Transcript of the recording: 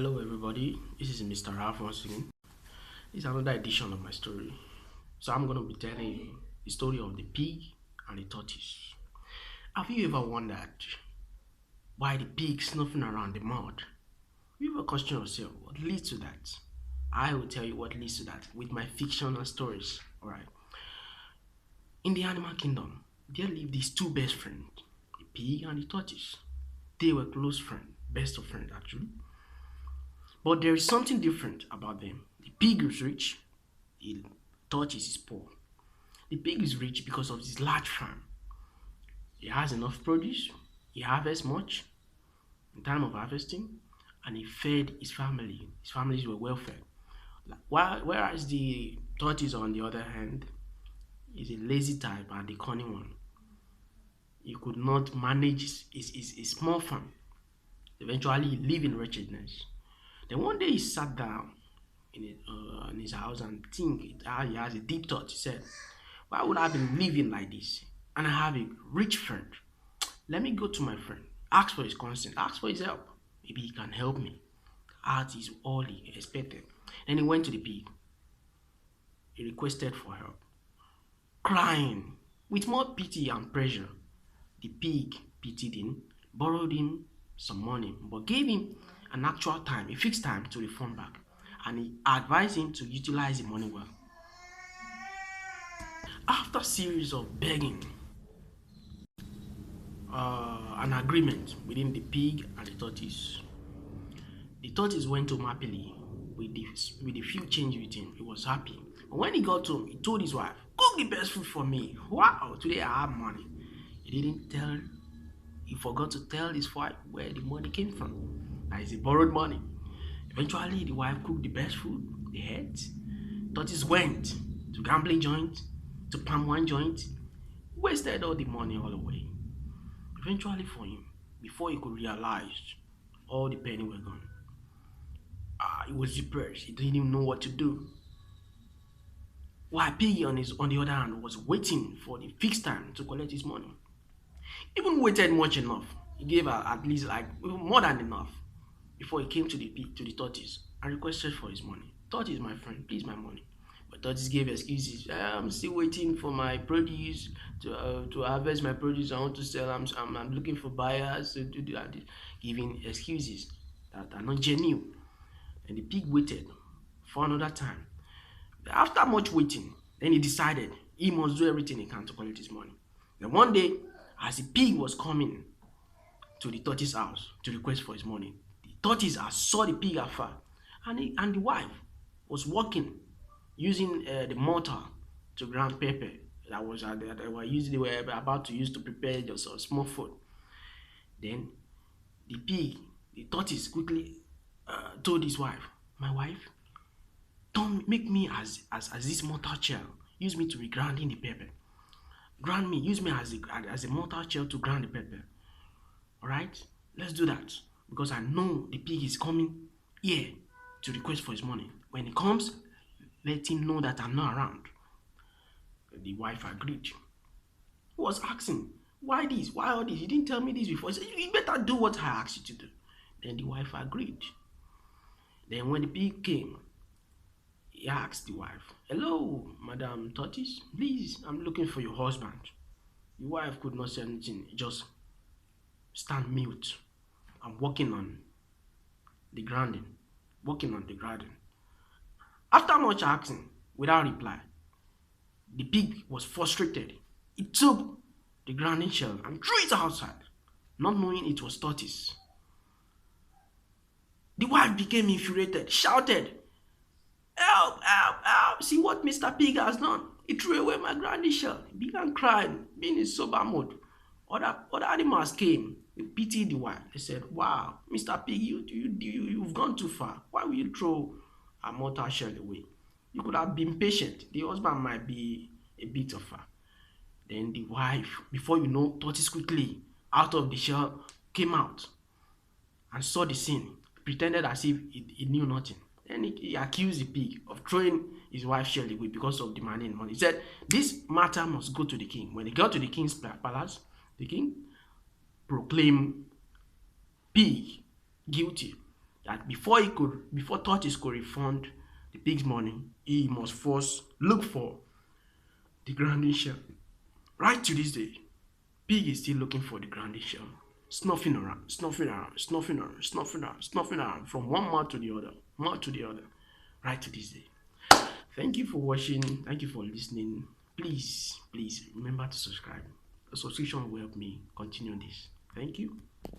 Hello, everybody. This is Mr. Ralph once again. This is another edition of my story. So, I'm going to be telling you the story of the pig and the tortoise. Have you ever wondered why the pig snuffing around the mud? You ever question yourself what leads to that? I will tell you what leads to that with my fictional stories. Alright. In the animal kingdom, there lived these two best friends, the pig and the tortoise. They were close friends, best of friends actually. But there is something different about them. The pig is rich, the tortoise is poor. The pig is rich because of his large farm. He has enough produce, he harvests much in time of harvesting, and he fed his family. His families were well fed. Whereas the tortoise, on the other hand, is a lazy type and the cunning one. He could not manage his small farm. Eventually, he lived in wretchedness. Then one day he sat down in his house and he has a deep thought. He said, why would I be living like this? And I have a rich friend. Let me go to my friend, ask for his consent, ask for his help. Maybe he can help me. That is all he expected. Then he went to the pig. He requested for help. Crying, with more pity and pressure, the pig pitied him, borrowed him some money, but gave him an actual time, a fixed time to refund back. And he advised him to utilize the money well. After a series of begging, an agreement within the pig and the tortoise. The tortoise went home happily with a few change with him. He was happy. But when he got home, he told his wife, cook the best food for me. Wow, today I have money. He forgot to tell his wife where the money came from. That is, he borrowed money. Eventually, the wife cooked the best food they had. Tortoise went to gambling joint, to palm wine joint, wasted all the money all away. Eventually for him, before he could realize, all the penny were gone. He was depressed. He didn't even know what to do. While Piggy on the other hand was waiting for the fixed time to collect his money. Even waited much enough. He gave her at least like more than enough before he came to the tortoise and requested for his money. Tortoise, my friend, please my money. But tortoise gave excuses. I'm still waiting for my produce to harvest my produce. I want to sell. I'm looking for buyers to do that. Giving excuses that are not genuine. And the pig waited for another time. After much waiting, then he decided he must do everything he can to collect his money. Then one day, as the pig was coming to the tortoise house to request for his money, the tortoise saw the pig afar, and the wife was working using the mortar to grind pepper they were about to use to prepare just a small food. Then the tortoise quickly told his wife, "My wife, don't make me as this mortar shell. Use me to be grinding the pepper. Grind me. Use me as a mortar shell to grind the pepper. All right, let's do that because I know the pig is coming here to request for his money. When he comes, let him know that I'm not around." The wife agreed. He was asking, why this? Why all this? You didn't tell me this before. He said, you better do what I asked you to do. Then the wife agreed. Then when the pig came, he asked the wife, hello, Madam Tortoise, please, I'm looking for your husband. The wife could not say anything, just stand mute. I'm working on the grinding, working on the garden. After much asking, without reply, the pig was frustrated. He took the grinding shell and threw it outside, not knowing it was tortoise. The wife became infuriated, shouted, help, help, help, see what Mr. Pig has done. He threw away my grinding shell. He began crying, being in sober mode. Other animals came. They pitied the wife. They said, wow, Mr. Pig, you've gone too far. Why will you throw a mortar shell away? You could have been patient. The husband might be a bit of her. Then the wife, before you know, tortoise quickly out of the shell came out and saw the scene, pretended as if he knew nothing. Then he accused the pig of throwing his wife's shell away because of demanding money. He said, this matter must go to the king. When he got to the king's palace, the king proclaimed pig guilty. that before tortoise could refund the pig's money, he must first look for the grounding shell. Right to this day, pig is still looking for the grounding shell, snuffing around, snuffing around, snuffing around, snuffing around, snuffing around from one mouth to the other, right to this day. Thank you for watching. Thank you for listening. Please remember to subscribe. A subscription will help me continue this. Thank you.